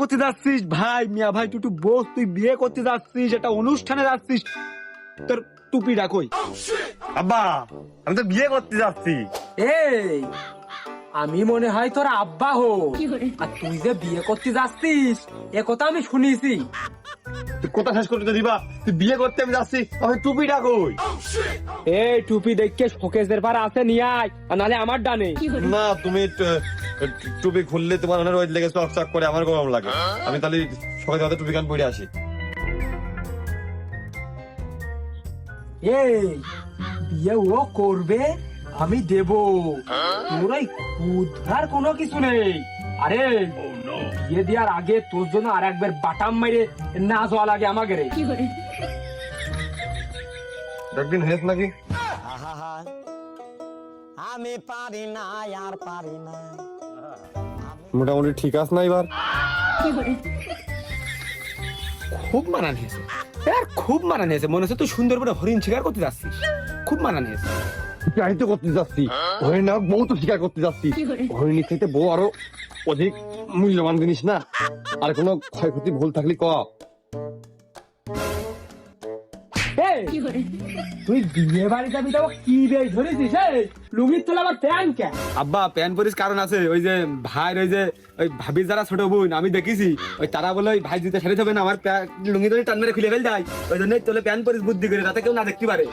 করতে যাচ্ছিস ভাই? মিয়া ভাই তুই একটু বস, তুই বিয়ে করতে যাচ্ছিস, একটা অনুষ্ঠানে যাচ্ছিস, তোর টুপিটা কই? আব্বা আমি তো বিয়ে করতে যাচ্ছি। এই আমি মনে হয় তোর আব্বা হো, আর তুই যে বিয়ে করতে যাচ্ছিস এ কথা আমি শুনেছি। তুই কোথা শেষ করতে দিবা? তুই বিয়ে করতে আমি যাচ্ছি, আমি টুপিটা কই? এই টুপি দেখে শোকেসের পার আছে নিয়ে আয়, আর নাহলে আমার ডানে। না তুমি টুপি খুললে তোমার অনেক রোদ লেগে চক চক করে, আমার গরম লাগে। আমি তাহলে সকালে হয়তো টুপি কান পরে আসি। এই বিয়ে ও করবে, আমি দেব, তোর ওই উদ্ধার কোনো কিছু নেই। আরে বিয়ে দেওয়ার আগে তোর জন্য আর একবার বাটাম মেরে না যাওয়া লাগে আমাকে রে। একদিন হেস নাকি? আমি পারি না আর পারি না। মোটামুটি ঠিক আছে না এবার? খুব মানান হয়েছে, আর খুব মানান হয়েছে। মনে হচ্ছে তুই সুন্দর করে হরিণ শিকার করতে যাচ্ছিস, খুব মানান হয়েছে। আমি তো করতে যাচ্ছি হরিণ না, বউ তো শিকার করতে যাচ্ছি। হরিণের থেকে বউ আরো অধিক মূল্যবান জিনিস না? আর কোনো ক্ষয়ক্ষতি ভুল থাকলে ক। এই, তুই বিয়ে বাড়ি যাবি তো কি বেশ ধরেছিস? লুঙ্গির তোলা আবার প্যান্ট কে? আব্বা প্যান পরিস কারণ আছে, ওই যে ভাইয়ের ওই যে ওই ভাবির যারা ছোট বোন আমি দেখেছি, ওই তারা বলে ওই ভাই দিতে সেরে যাবে না, আমার লুঙ্গি ধরে টান মেরে খুলে ফেল যায়, ওই জন্য তোলে প্যান পরিস বুদ্ধি করে যাতে কেউ না দেখতে পারে।